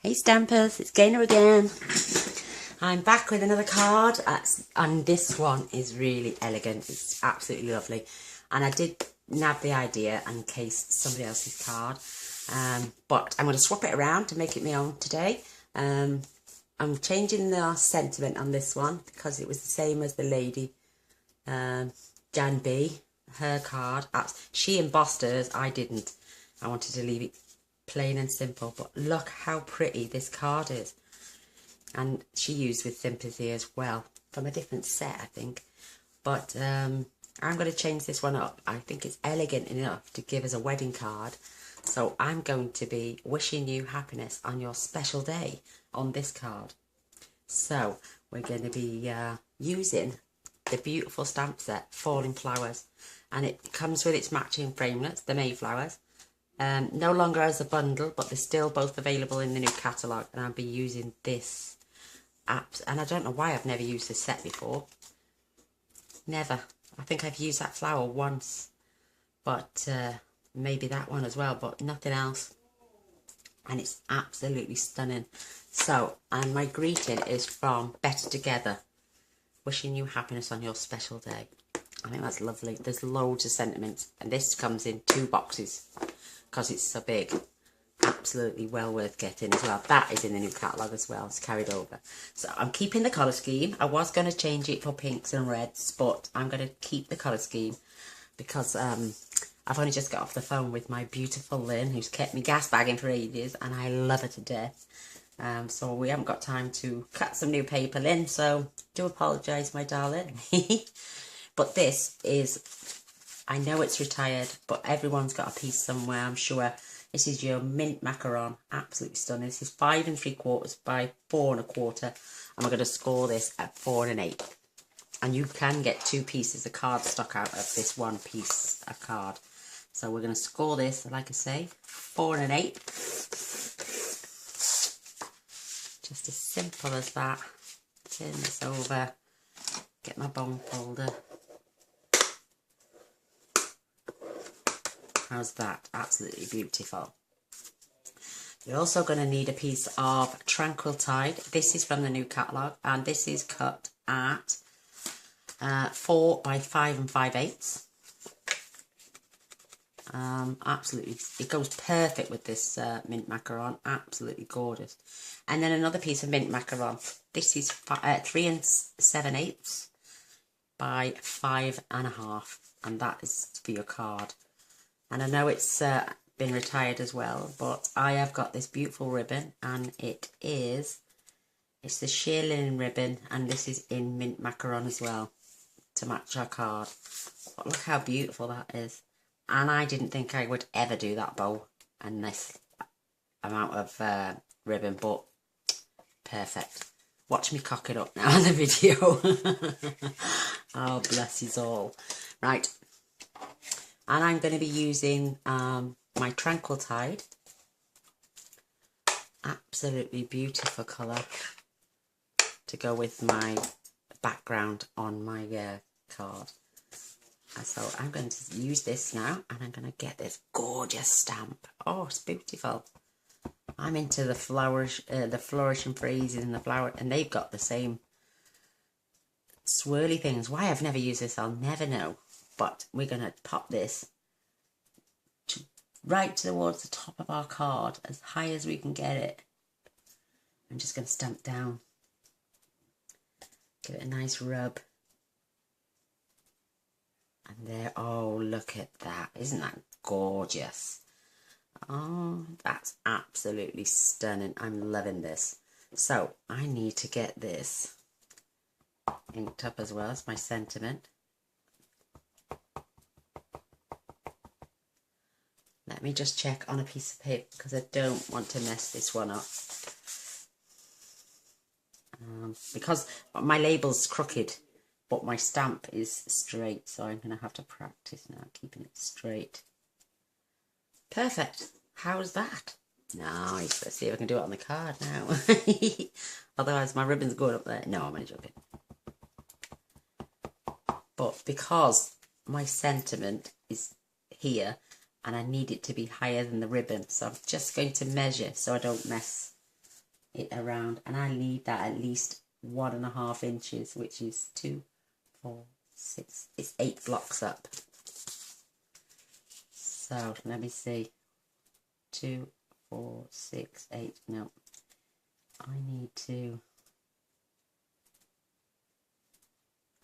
Hey Stampers, it's Gaynor again. I'm back with another card, and this one is really elegant. It's absolutely lovely, and I did nab the idea and encase somebody else's card, but I'm going to swap it around to make it my own today. I'm changing the sentiment on this one because it was the same as the lady, Jan B. Her card, she embossed hers, I didn't. I wanted to leave it plain and simple, but look how pretty this card is. And she used with sympathy as well, from a different set I think. But I'm going to change this one up. I think it's elegant enough to give as a wedding card. So I'm going to be wishing you happiness on your special day on this card. So we're going to be using the beautiful stamp set, Falling Flowers. And it comes with its matching framelets, the Mayflowers. No longer as a bundle, but they're still both available in the new catalogue, and I'll be using this app. And I don't know why I've never used this set before. Never. I think I've used that flower once, but maybe that one as well, but nothing else. And it's absolutely stunning. So, and my greeting is from Better Together, wishing you happiness on your special day. I think that's lovely. There's loads of sentiments, and this comes in 2 boxes. Because it's so big, absolutely well worth getting as well. That is in the new catalogue as well, it's carried over. So I'm keeping the colour scheme. I was going to change it for pinks and reds, but I'm going to keep the colour scheme because I've only just got off the phone with my beautiful Lynn, who's kept me gas bagging for ages, and I love her to death. So we haven't got time to cut some new paper, Lynn, so do apologise, my darling. But this is... I know it's retired, but everyone's got a piece somewhere, I'm sure. This is your mint macaron, absolutely stunning. This is 5 3/4 by 4 1/4, and we're going to score this at 4 1/8. And you can get 2 pieces of cardstock out of this one piece of card. So we're going to score this, like I say, 4 1/8. Just as simple as that. Turn this over, get my bone folder. How's that? Absolutely beautiful. You're also going to need a piece of Tranquil Tide. This is from the new catalogue, and this is cut at 4 by 5 5/8. Absolutely, it goes perfect with this mint macaron. Absolutely gorgeous. And then another piece of mint macaron. This is 3 7/8 by 5 1/2, and that is for your card. And I know it's been retired as well, but I have got this beautiful ribbon, and it's the sheer linen ribbon, and this is in mint macaron as well to match our card. But look how beautiful that is. And I didn't think I would ever do that bow and this amount of ribbon, but perfect. Watch me cock it up now in the video. Oh, bless you all. Right. And I'm going to be using my Tranquil Tide. Absolutely beautiful colour to go with my background on my card. So I'm going to use this now, and I'm going to get this gorgeous stamp. Oh, it's beautiful. I'm into the flowers, the flourishing phrases and the flower, and they've got the same swirly things. Why I've never used this, I'll never know. But we're going to pop this right towards the top of our card, as high as we can get it. I'm just going to stamp down. Give it a nice rub. And there, oh, look at that. Isn't that gorgeous? Oh, that's absolutely stunning. I'm loving this. So, I need to get this inked up as well as my sentiment. Let me just check on a piece of paper because I don't want to mess this one up. Because my label's crooked, but my stamp is straight, so I'm going to have to practice now keeping it straight. Perfect. How's that? Nice. Let's see if I can do it on the card now. Otherwise my ribbon's going up there. No, I'm only joking. But because my sentiment is here, and I need it to be higher than the ribbon, so I'm just going to measure so I don't mess it around, and I need that at least 1.5 inches, which is 2, 4, 6, it's 8 blocks up. So let me see, 2, 4, 6, 8, no, I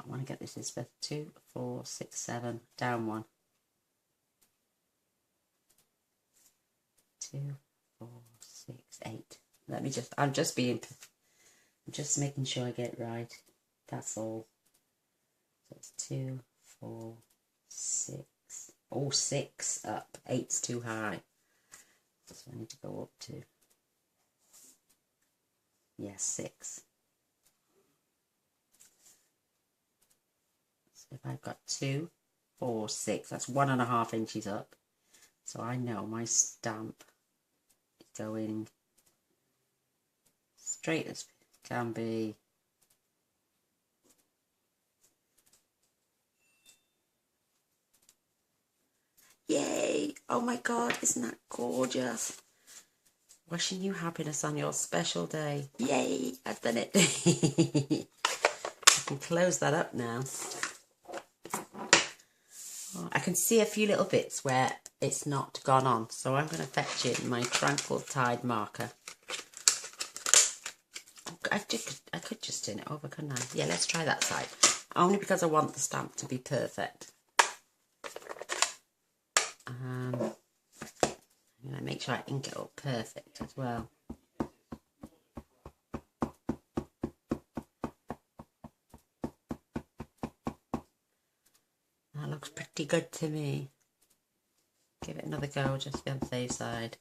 want to get this for 2, 4, 6, 7, down 1, 2, 4, 6, 8. Let me just, I'm just making sure I get it right, that's all. So it's 2, 4, 6, oh, 6 up, 8's too high, so I need to go up to, yeah, 6. So if I've got 2, 4, 6, that's 1.5 inches up, so I know my stamp is going straight as can be. Yay! Oh my god, isn't that gorgeous? Wishing you happiness on your special day. Yay! I've done it. I can close that up now. Oh, I can see a few little bits where it's not gone on, so I'm going to fetch in my Tranquil Tide marker. I could just turn it over, couldn't I? Yeah, let's try that side. Only because I want the stamp to be perfect. I'm going to make sure I ink it up perfect as well. That looks pretty good to me. Give it another go, just to be on the safe side.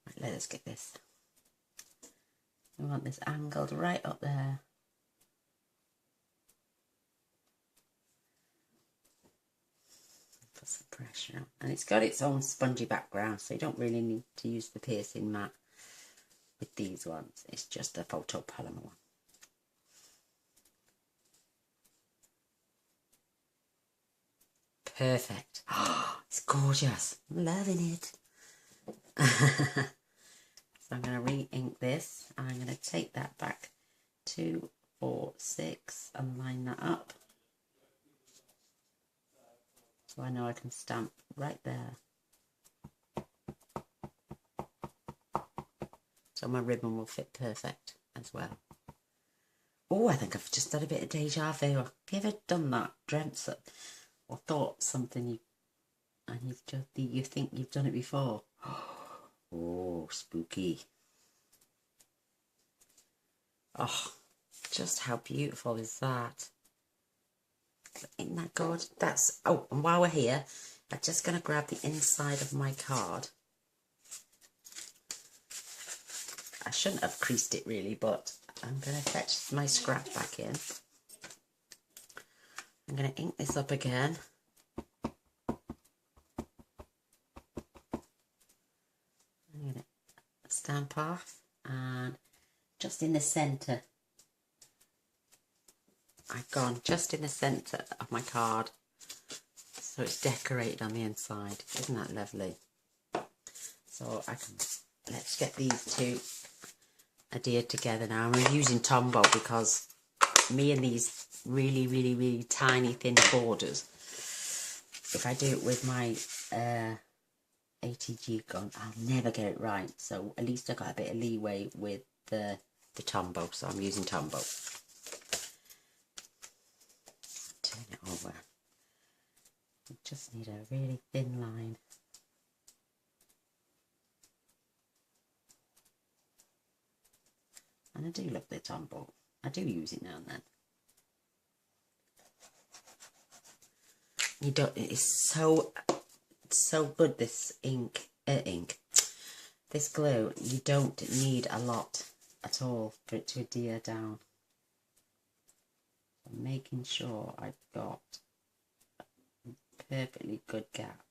Right, let's get this. We want this angled right up there. Put some pressure on. And it's got its own spongy background, so you don't really need to use the piercing mat with these ones. It's just a photopolymer one. Perfect. Oh, it's gorgeous. I'm loving it. So I'm going to re-ink this, and I'm going to take that back 2, 4, 6 and line that up. So I know I can stamp right there. So my ribbon will fit perfect as well. Oh, I think I've just done a bit of deja vu. Have you ever done that? Dreamt it, or thought something and you think you've done it before? Oh, spooky. Oh, just how beautiful is that? Isn't that good? That's, oh, and while we're here, I'm just going to grab the inside of my card. I shouldn't have creased it really, but I'm going to fetch my scrap back in. I'm going to ink this up again. I'm going to stamp off, and just in the centre, I've gone just in the centre of my card, so it's decorated on the inside. Isn't that lovely? So let's get these two adhered together now. I'm using Tombow because me and these really, really, really tiny thin borders, if I do it with my ATG gun, I'll never get it right. So at least I got a bit of leeway with the Tombow, so I'm using Tombow. Turn it over. We just need a really thin line. And I do love the Tombow. I do use it now and then. You don't. It's so good. This this glue. You don't need a lot at all for it to adhere down. I'm making sure I've got a perfectly good gap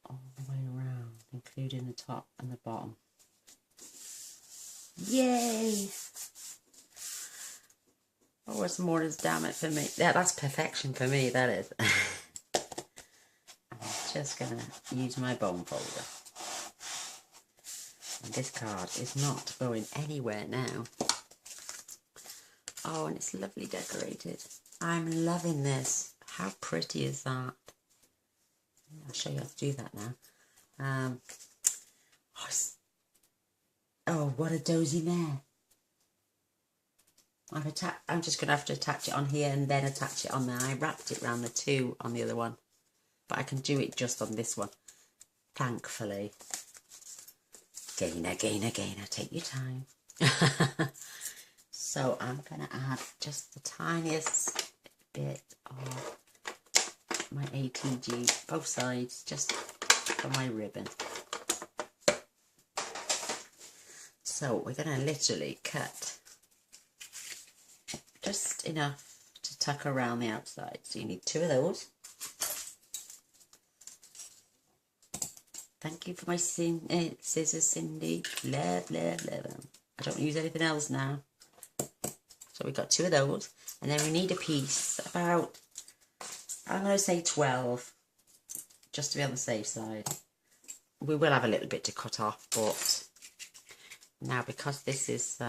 all the way around, including the top and the bottom. Yay! Oh, it's more as damn it for me. Yeah, that's perfection for me, that is. I'm just going to use my bone folder. And this card is not going anywhere now. Oh, and it's lovely decorated. I'm loving this. How pretty is that? I'll show you how to do that now. Oh, what a dozy mare. I'm just going to have to attach it on here and then attach it on there. I wrapped it around the two on the other one, but I can do it just on this one, thankfully. Gainer, gainer, gainer, take your time. So I'm going to add just the tiniest bit of my ATG, both sides, just for my ribbon. So we're going to literally cut just enough to tuck around the outside. So you need two of those. Thank you for my scissors, Cindy. Love, love, love them. I don't use anything else now. So we've got two of those. And then we need a piece about, I'm going to say 12, just to be on the safe side. We will have a little bit to cut off, but now because this is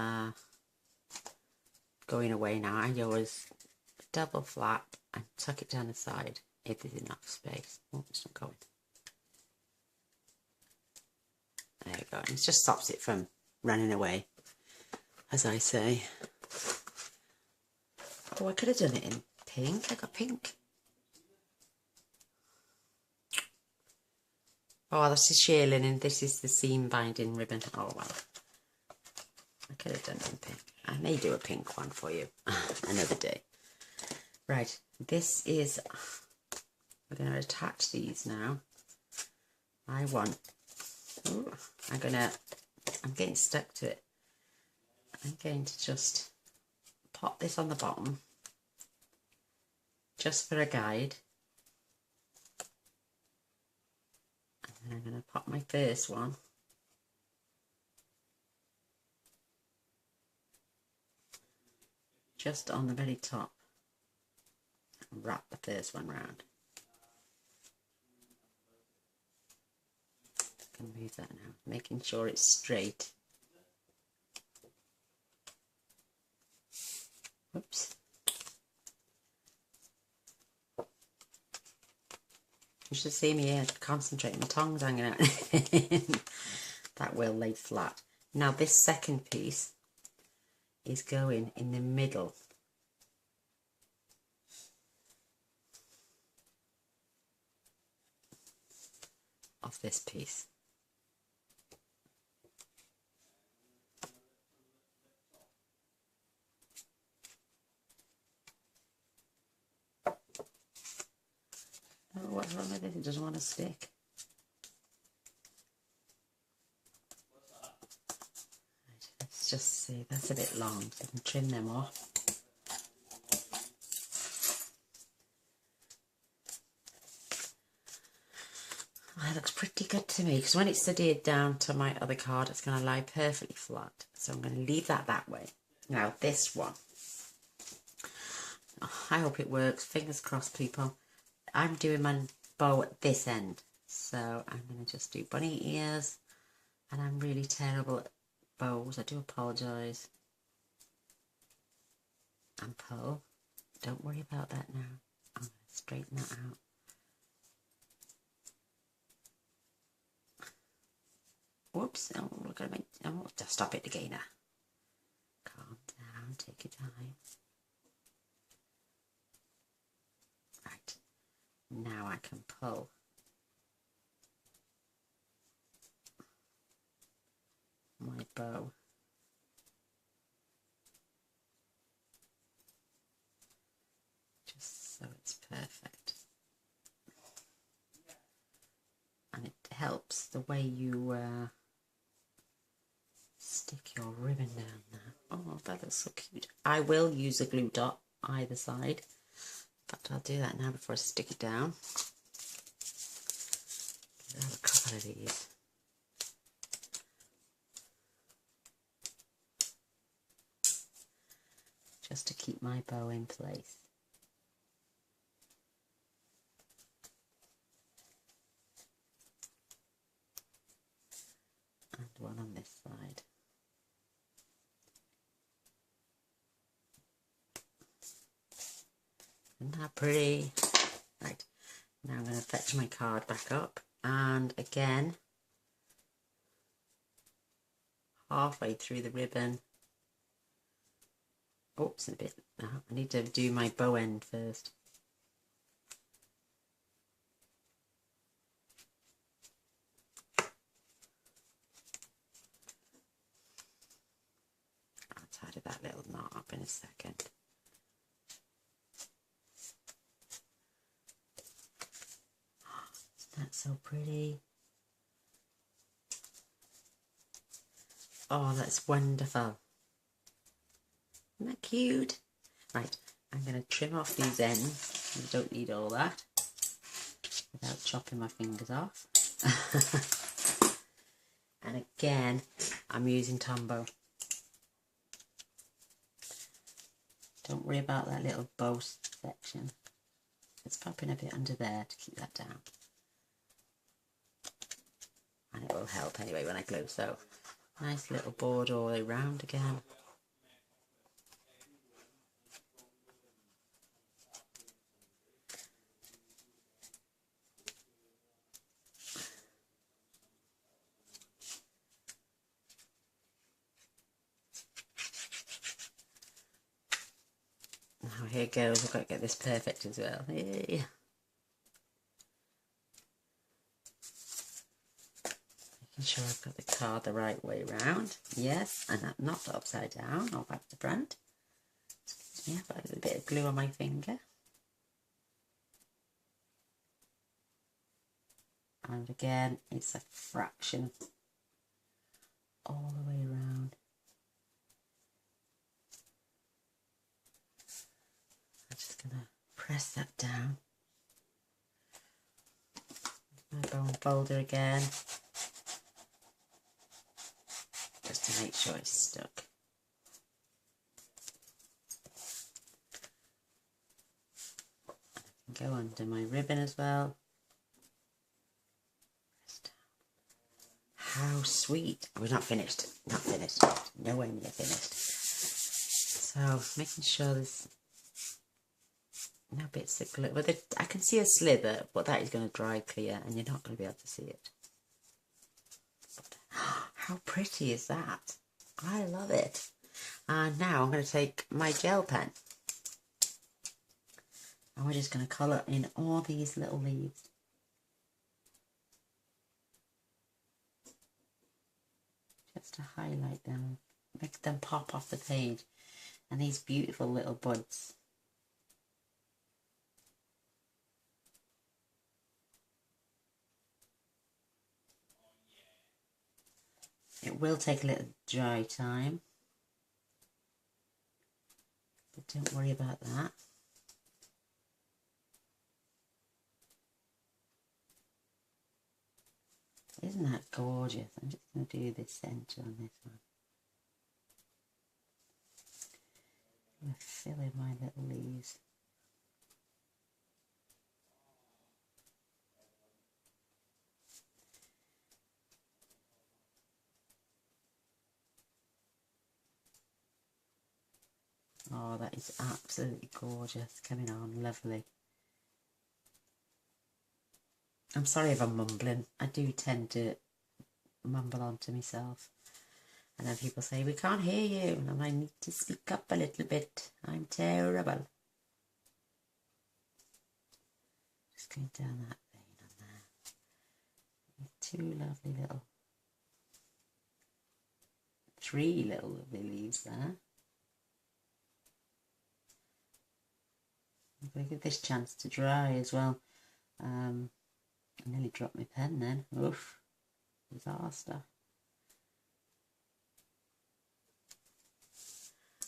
going away now, I always double flap and tuck it down the side if there's enough space. Oh, it's not going. There you go. And it just stops it from running away, as I say. Oh, I could have done it in pink. I got pink. Oh, this is sheer linen. This is the seam binding ribbon. Oh, well. I could have done it in pink. I may do a pink one for you another day. Right, this is... We're going to attach these now. Ooh, I'm getting stuck to it. I'm going to just pop this on the bottom, just for a guide. And then I'm going to pop my first one just on the very top and wrap the first one round. I can move that now, making sure it's straight. Oops. You should see me here concentrating, my tongue's hanging out. That will lay flat. Now this second piece is going in the middle of this piece. Oh, what's wrong with it? It doesn't want to stick. Right, let's just see. That's a bit long, so I can trim them off. Oh, that looks pretty good to me, because when it's adhered down to my other card, it's going to lie perfectly flat. So I'm going to leave that way. Now this one. Oh, I hope it works. Fingers crossed, people. I'm doing my bow at this end, so I'm going to just do bunny ears, and I'm really terrible at bows. I do apologise. And pull. Don't worry about that now. I'm going to straighten that out. Whoops! Oh, look at me! Oh, just stop it again now. Calm down. Take your time. Right. Now I can pull my bow just so it's perfect, and it helps the way you stick your ribbon down there. Oh, that looks so cute. I will use a glue dot either side. In fact, I'll do that now before I stick it down. I'll have a couple of these. Just to keep my bow in place. And one on this side. Isn't that pretty? Right, now I'm going to fetch my card back up, and again, halfway through the ribbon. Oops, a bit. I need to do my bow end first. I'll tidy that little knot up in a second. Isn't that so pretty? Oh, that's wonderful. Isn't that cute? Right, I'm going to trim off these ends. You don't need all that without chopping my fingers off. And again, I'm using Tombow. Don't worry about that little bow section. It's popping a bit under there to keep that down. And it will help anyway when I glue. So, nice little border all the way round again. Now here goes, I've got to get this perfect as well. Yay. Making sure I've got the card the right way round. Yes, and I'm not upside down or back to front. Excuse me, I've got a little bit of glue on my finger. And again, it's a fraction all the way around. I'm just going to press that down. My bone folder again, just to make sure it's stuck. I can go under my ribbon as well. How sweet. We're not finished. Not finished. Nowhere near finished. So, making sure there's no bits of glue. Well, I can see a slither, but that is going to dry clear and you're not going to be able to see it. But, how pretty is that? I love it. And now I'm going to take my gel pen. And we're just going to colour in all these little leaves. Just to highlight them, make them pop off the page. And these beautiful little buds. It will take a little dry time, but don't worry about that. Isn't that gorgeous? I'm just going to do this centre on this one. I'm going to fill in my little leaves. Oh, that is absolutely gorgeous. Coming on, lovely. I'm sorry if I'm mumbling. I do tend to mumble on to myself. And then people say, we can't hear you. And I need to speak up a little bit. I'm terrible. Just going down that vein on there. Two lovely little, three little lovely leaves there. I'm going to give this chance to dry as well. I nearly dropped my pen then. Oof. Disaster.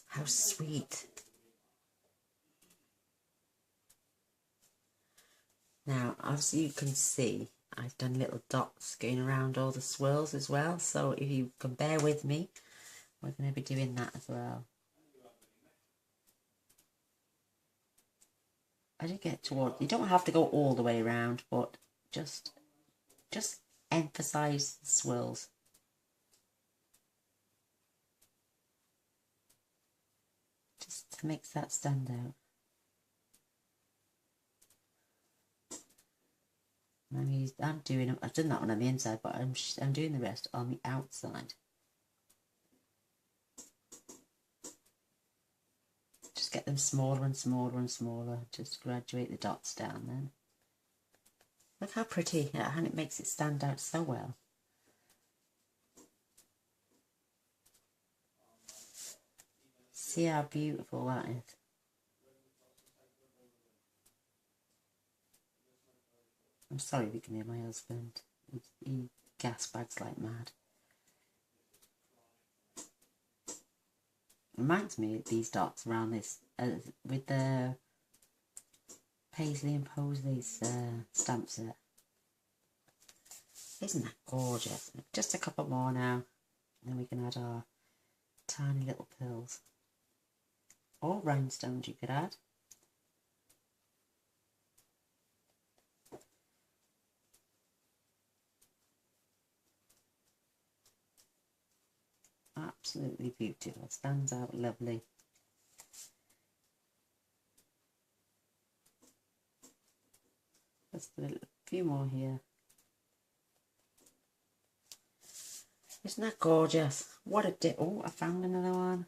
How sweet. Now, as you can see, I've done little dots going around all the swirls as well. So if you can bear with me, we're going to be doing that as well. As you get toward, you don't have to go all the way around, but just emphasize the swirls. That makes that stand out. I've done that one on the inside, but I'm doing the rest on the outside. Just get them smaller and smaller and smaller. Just graduate the dots down then. Look how pretty, and it makes it stand out so well. See how beautiful that is. I'm sorry if you can hear my husband. He gas bags like mad. Reminds me of these dots around this, with the Paisley and Posley's stamp set. Isn't that gorgeous? Just a couple more now, and then we can add our tiny little pearls. Or rhinestones you could add. Absolutely beautiful. Stands out lovely. Just a few more here. Isn't that gorgeous? What a dip. Oh, I found another one.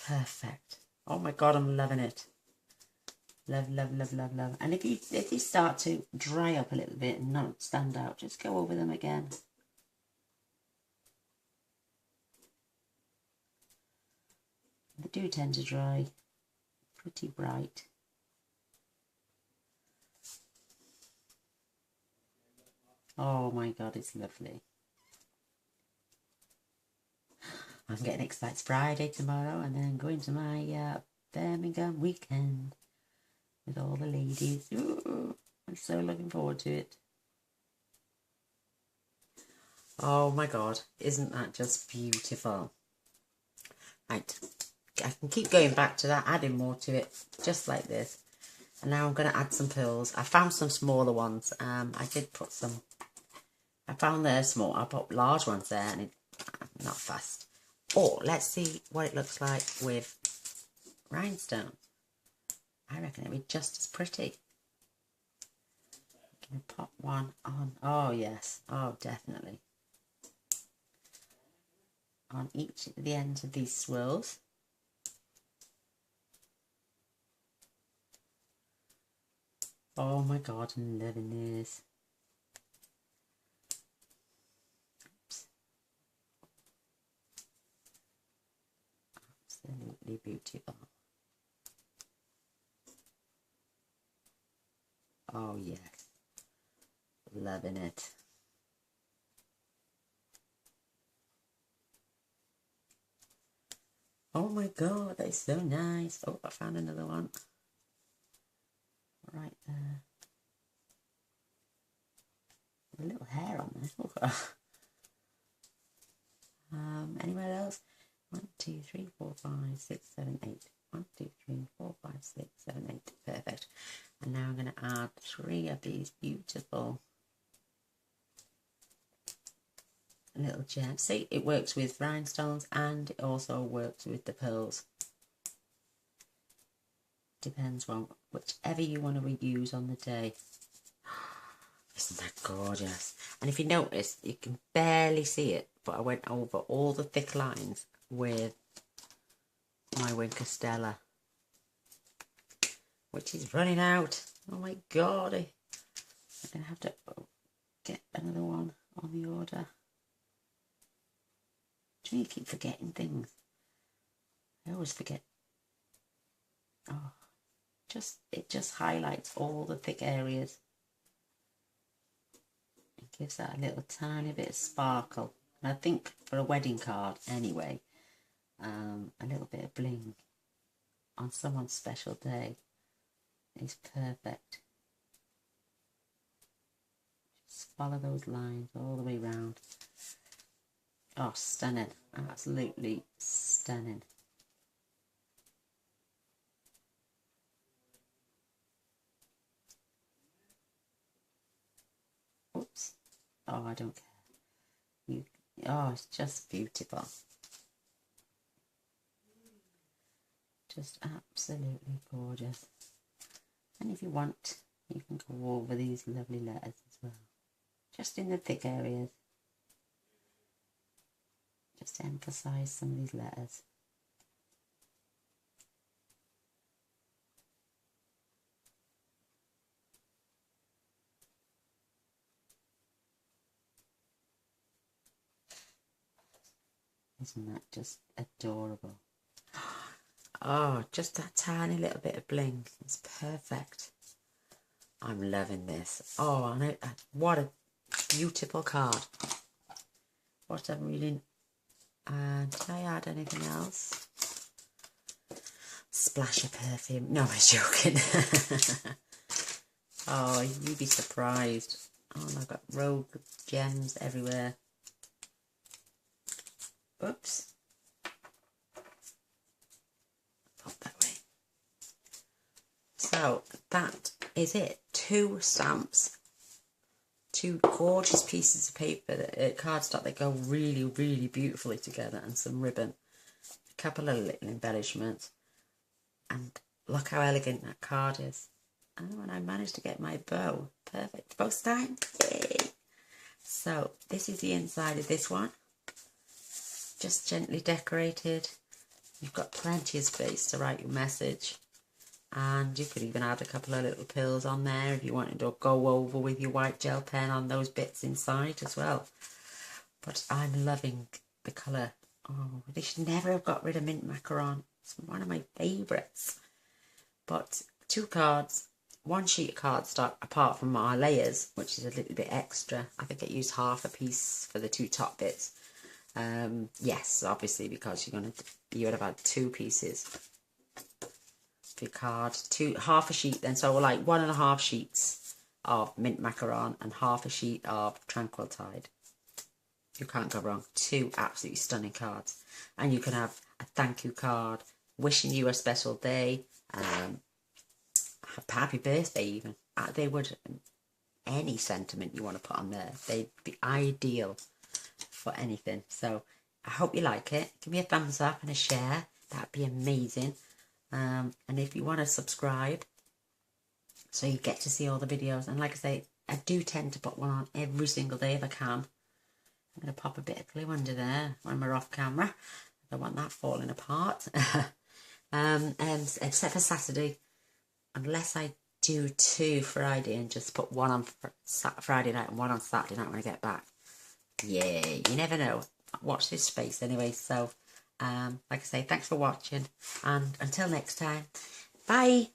Perfect. Oh my God, I'm loving it. Love, love, love, love, love. And if you start to dry up a little bit and not stand out, just go over them again. They do tend to dry pretty bright. Oh my God, it's lovely. I'm getting excited. It's Friday tomorrow, and then going to my Birmingham weekend with all the ladies. Ooh, I'm so looking forward to it. Oh my God, isn't that just beautiful? Right, I can keep going back to that, adding more to it, just like this. And now I'm going to add some pearls. I found some smaller ones. I did put some. I found they're small. I put large ones there, and it's not fast. Oh, let's see what it looks like with rhinestones. I reckon it'll be just as pretty. I'm going to pop one on. Oh, yes. Oh, definitely. On each of the ends of these swirls. Oh my God, I'm loving this. Absolutely beautiful. Oh yes, loving it. Oh my God, that is so nice. Oh, I found another one. Right there. A little hair on there. Anywhere else? 1, 2, 3, 4, 5, 6, 7, 8. 1, 2, 3, 4, 5, 6, 7, 8. Perfect. And now I'm going to add 3 of these beautiful little gems. See, it works with rhinestones and it also works with the pearls. Depends on whichever you want to reuse on the day. Isn't that gorgeous? And if you notice, you can barely see it, but I went over all the thick lines with my Winker Stella, which is running out. Oh my God, I'm going to have to get another one on the order. Do you keep forgetting things? I always forget. Oh, it just highlights all the thick areas. It gives that a little tiny bit of sparkle. And I think for a wedding card anyway, a little bit of bling on someone's special day is perfect. Just follow those lines all the way around. Oh, stunning. Absolutely stunning. Oh, Oh, I don't care. Oh, it's just beautiful. Just absolutely gorgeous. And if you want, you can go over these lovely letters as well. Just in the thick areas. Just to emphasise some of these letters. Isn't that just adorable? Oh, just that tiny little bit of bling. It's perfect. I'm loving this. Oh, and what a beautiful card. What a really... did I add anything else? Splash of perfume. No, I'm joking. Oh, you'd be surprised. Oh, I've got rogue gems everywhere. Oops. Pop that way. So, that is it. 2 stamps. 2 gorgeous pieces of paper, cardstock that go really, really beautifully together, and some ribbon. A couple of little embellishments. And look how elegant that card is. Oh, and I managed to get my bow. Perfect. Both time. Yay! So, this is the inside of this one. Just gently decorated. You've got plenty of space to write your message. And you could even add a couple of little pills on there if you wanted to go over with your white gel pen on those bits inside as well. But I'm loving the colour. Oh, they should never have got rid of mint macaron. It's one of my favourites. But 2 cards, 1 sheet of cardstock, apart from our layers, which is a little bit extra. I think I used half a piece for the 2 top bits. Yes, obviously, because you would have had 2 pieces for your card, half a sheet then, so like 1.5 sheets of mint macaron and half a sheet of tranquil tide. You can't go wrong. 2 absolutely stunning cards. And you can have a thank you card, wishing you a special day, happy birthday even. They would, any sentiment you want to put on there, they'd be ideal for anything. So I hope you like it. Give me a thumbs up and a share. That'd be amazing. And if you want to subscribe so you get to see all the videos, and like I say, I do tend to put one on every single day if I can. I'm going to pop a bit of glue under there when we're off camera. I don't want that falling apart. Except for Saturday, unless I do 2 Friday and just put one on Friday night and one on Saturday night when I get back. Yay, you never know. Watch this space anyway. So, like I say, thanks for watching, and until next time, bye.